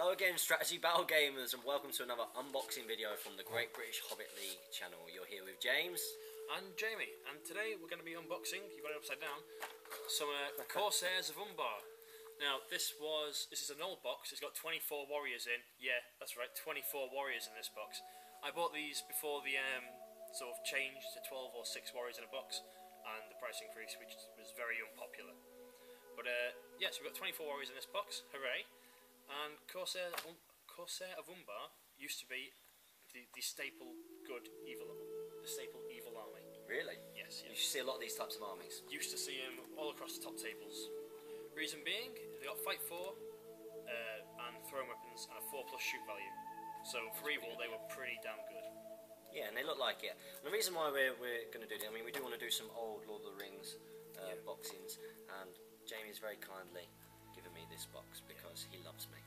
Hello again, strategy battle gamers, and welcome to another unboxing video from the Great British Hobbit League channel. You're here with James and Jamie, and today we're going to be unboxing, you've got it upside down, some Corsairs of Umbar. Now this is an old box. It's got 24 warriors in. Yeah, that's right, 24 warriors in this box. I bought these before the sort of change to 12 or 6 warriors in a box, and the price increase, which was very unpopular. But yeah, so we've got 24 warriors in this box. Hooray! And Corsair of Umbar used to be the staple evil army. Really? Yes. You see a lot of these types of armies. Used to see them all across the top tables. Reason being, they got fight 4 and throwing weapons and a 4+ shoot value. So for evil, they were pretty damn good. Yeah, and they look like it. And the reason why we're going to do this, I mean, we do want to do some old Lord of the Rings boxings, and Jamie's very kindly given me this box because he loves me.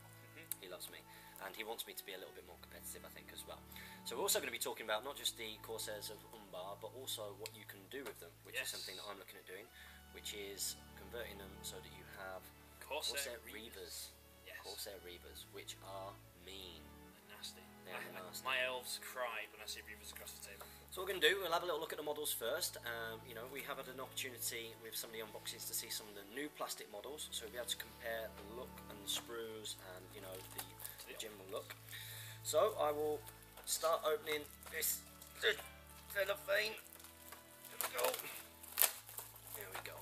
He loves me, and he wants me to be a little bit more competitive, I think, as well. So we're also going to be talking about not just the Corsairs of Umbar, but also what you can do with them, which is something that I'm looking at doing, which is converting them so that you have Corsair Reavers. Yes. Corsair Reavers, which are mean. They're nasty. Nasty. My elves cry when I see Reavers across the table. So what we're going to do, we'll have a little look at the models first. You know, we have had an opportunity with some of the unboxings to see some of the new plastic models, so we'll be able to compare the look and the sprues and, you know, the general look. So I will start opening this cellophane. There we go. There we go.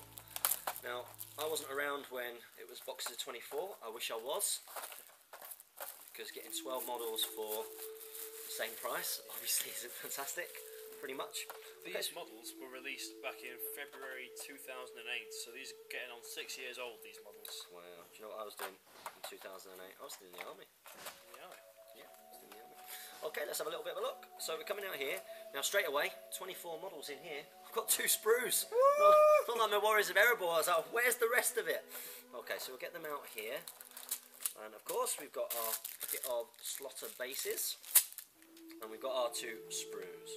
Now, I wasn't around when it was boxes of 24. I wish I was, because getting 12 models for the same price obviously isn't fantastic. Pretty much. These models were released back in February 2008, so these are getting on 6 years old, these models. Wow. Do you know what I was doing in 2008? I was still in the army. In the army? Yeah, still in the army. Okay, let's have a little bit of a look. So we're coming out here. Now straight away, 24 models in here. I've got 2 sprues. Not like my Warriors of Erebor. I was like, where's the rest of it? Okay, so we'll get them out here. And of course, we've got our packet of LotR bases. And we've got our 2 sprues.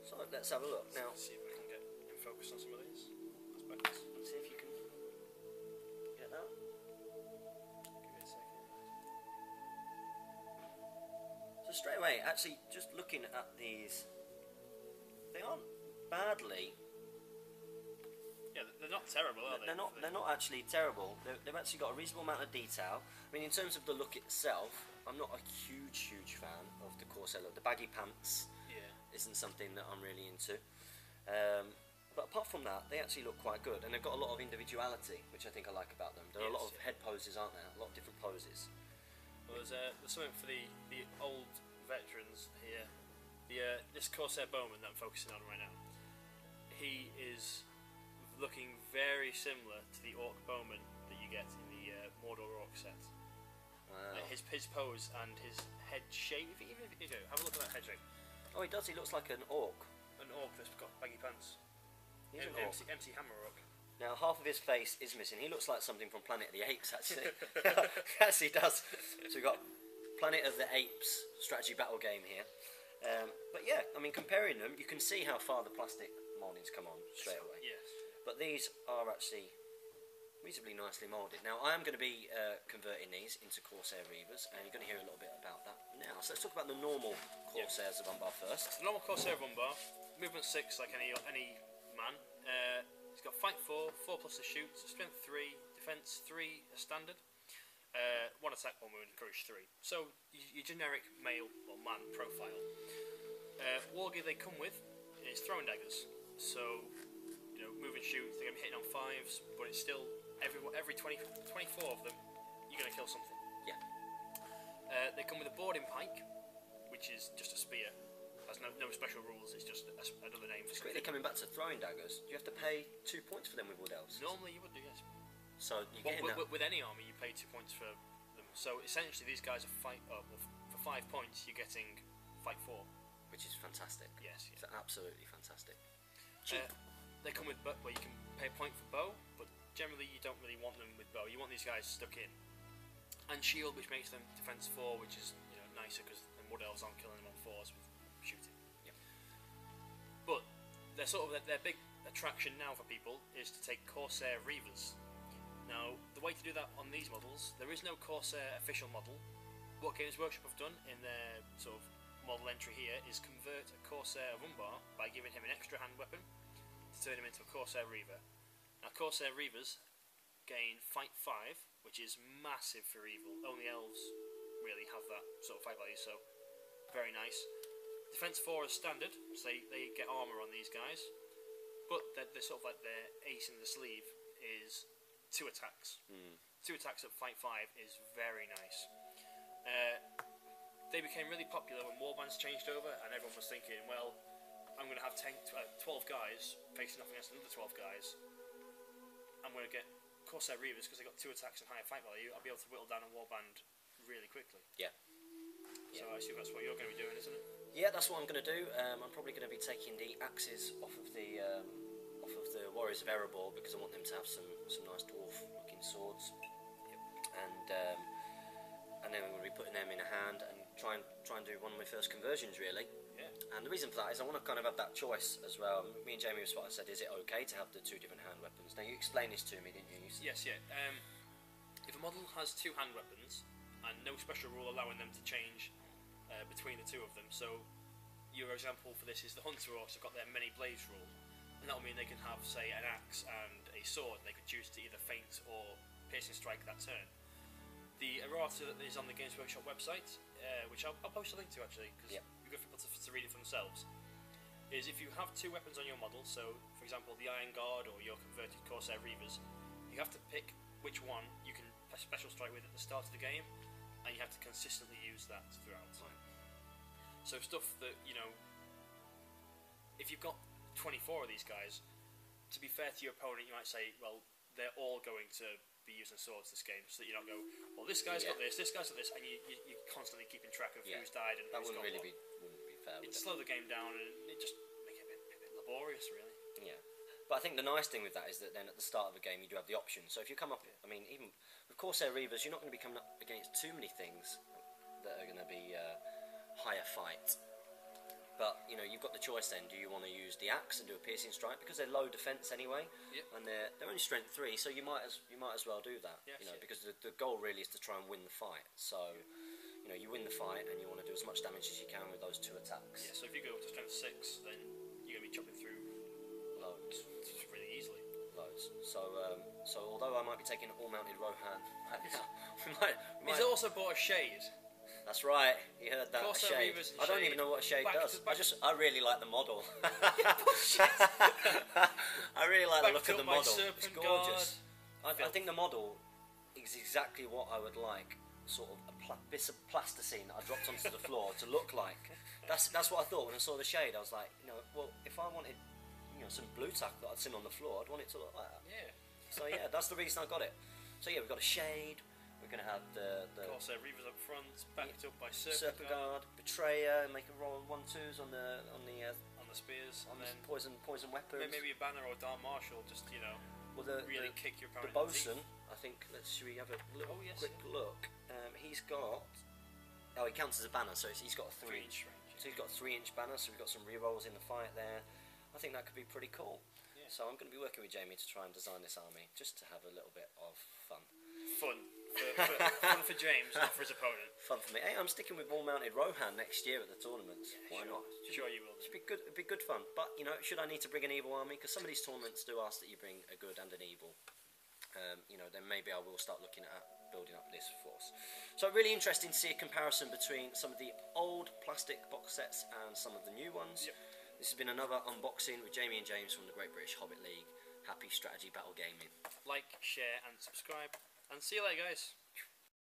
So let's have a look now. Let's see if we can get in focus on some of these aspects. Let's see if you can get that. Give me a second. So straight away, actually, just looking at these, they aren't badly. Yeah, they're not terrible, are they? They're not actually terrible. They've actually got a reasonable amount of detail. I mean, in terms of the look itself, I'm not a huge fan of the Corsair look. The baggy pants isn't something that I'm really into. But apart from that, they actually look quite good, and they've got a lot of individuality, which I think I like about them. There are a lot of head poses, aren't there? A lot of different poses. Well, there's something for the old veterans here. This Corsair Bowman that I'm focusing on right now, he is looking very similar to the Orc Bowman that you get in the Mordor Orc set. Wow. His pose and his head shape. Even if you have a look at that head shape. Oh, he does. He looks like an orc. An orc that's got baggy pants. He's an orc. MC Hammer orc. Now, half of his face is missing. He looks like something from Planet of the Apes, actually. Yes, he does. So we've got Planet of the Apes strategy battle game here. But yeah, I mean, comparing them, you can see how far the plastic mouldings come on straight away. Yes. But these are actually reasonably nicely moulded. Now, I am going to be converting these into Corsair Reavers, and you're going to hear a little bit about that now. So let's talk about the normal Corsairs of Umbar first. The normal Corsair of Umbar, movement 6 like any man. He's got fight 4, 4+ a shoot, strength 3, defense 3 a standard, 1 attack, 1 wound, courage 3. So your generic male or man profile. War gear they come with is throwing daggers. So you know, move and shoot. They're going to be hitting on 5s, but it's still every 24 of them, you're going to kill something. Yeah. They come with a boarding pike, which is just a spear. Has no special rules. It's just another name for something. Quickly coming back to throwing daggers, do you have to pay 2 points for them with Wood Elves? Normally you would do, yes. So you get with any army, you pay 2 points for them. So essentially, these guys are for 5 points, you're getting fight 4, which is fantastic. Yes, it's absolutely fantastic. Cheap. They come with where you can pay a point for bow, but generally you don't really want them with bow. You want these guys stuck in, and shield, which makes them defense 4, which is nicer because the Wood Elves aren't killing them on 4s with shooting. Yep. But they're sort of their big attraction now for people is to take Corsair Reavers. Now, the way to do that on these models, there is no Corsair official model. What Games Workshop have done in their sort of model entry here is convert a Corsair of Umbar by giving him an extra hand weapon to turn him into a Corsair Reaver. Now, Corsair Reavers gain Fight 5, which is massive for evil. Only elves really have that sort of fight value, so very nice. Defense 4 is standard, so they get armor on these guys, but they're sort of like their ace in the sleeve is 2 attacks. 2 attacks at Fight 5 is very nice. They became really popular when warbands changed over, and everyone was thinking, well, I'm going to have 12 guys facing off against another 12 guys. I'm going to get Corsair Reavers because they got 2 attacks and higher fight value. I'll be able to whittle down a warband really quickly. Yeah. So I assume that's what you're going to be doing, isn't it? Yeah, that's what I'm going to do. I'm probably going to be taking the axes off of the Warriors of Erebor because I want them to have some nice dwarf-looking swords. And then I'm going to be putting them in a hand and try and do one of my first conversions, really. Yeah. And the reason for that is I want to kind of have that choice as well. Me and Jamie said, is it okay to have the 2 different hand weapons? Now, you explained this to me, didn't you? Yes, yeah. If a model has 2 hand weapons and no special rule allowing them to change between the 2 of them, so your example for this is the Hunter Orcs have got their many blades rule, and that will mean they can have, say, an axe and a sword, and they could choose to either feint or piercing strike that turn. The errata that is on the Games Workshop website, which I'll post a link to actually, because it'd be good for people to read it for themselves, is if you have 2 weapons on your model, so for example the Iron Guard or your converted Corsair Reavers, you have to pick which one you can special strike with at the start of the game, and you have to consistently use that throughout. So stuff that, you know, if you've got 24 of these guys, to be fair to your opponent, you might say, well, they're all going to be using swords this game, so that you don't go, well, this guy's got this guy's got this, and you're constantly keeping track of who's died and that who's wouldn't got really what. wouldn't be fair. It'd slow the game down, and it just make it a bit laborious, really. Yeah. But I think the nice thing with that is that then at the start of the game you do have the option. So if you come up, I mean, even with Corsair Reavers, you're not going to be coming up against too many things that are going to be higher fight. But you know, you've got the choice then. Do you want to use the axe and do a piercing strike because they're low defense anyway, and they're only strength 3, so you might as well do that. Yes, you know, because the goal really is to try and win the fight. So you know, you win the fight and you want to do as much damage as you can with those 2 attacks. Yeah. So if you go to strength 6, then you're going to be chopping through loads really easily. Loads. So although I might be taking all-mounted Rohan right now, He's also bought a shade. That's right, you heard that. Corsair Shade. Reavers and I don't Shade. even know what a shade does. I really like the model. I really like the look of the model. It's gorgeous. I think the model is exactly what I would like, sort of a bit of plasticine that I dropped onto the floor to look like. That's what I thought when I saw the shade. I was like, you know, well, if I wanted, you know, some blue tack that I'd seen on the floor, I'd want it to look like that. Yeah. So yeah, that's the reason I got it. So yeah, we've got a shade. We're going to have the Corsair Reavers up front, backed up by Serpent Guard, Betrayer, make a roll 1/2s on the spears, on and then poison weapons. maybe a banner or a Dark Marshal, just, you know, really kick your opponent. The bosun, I think. Should we have a little quick yeah. look? He's got. Oh, he counts as a banner, so he's got a 3-inch. range. So he's got a 3-inch banner. So we've got some rerolls in the fight there. I think that could be pretty cool. Yeah. So I'm going to be working with Jamie to try and design this army, just to have a little bit of fun. Fun for James, not for his opponent. Fun for me. Hey, I'm sticking with all-mounted Rohan next year at the tournaments. Why not? Sure you will. It'd be good. It'd be good fun. But you know, should I need to bring an evil army? Because some of these tournaments do ask that you bring a good and an evil. You know, then maybe I will start looking at building up this force. So really interesting to see a comparison between some of the old plastic box sets and some of the new ones. Yep. This has been another unboxing with Jamie and James from the Great British Hobbit League. Happy strategy battle gaming. Like, share, and subscribe. And see you later, guys.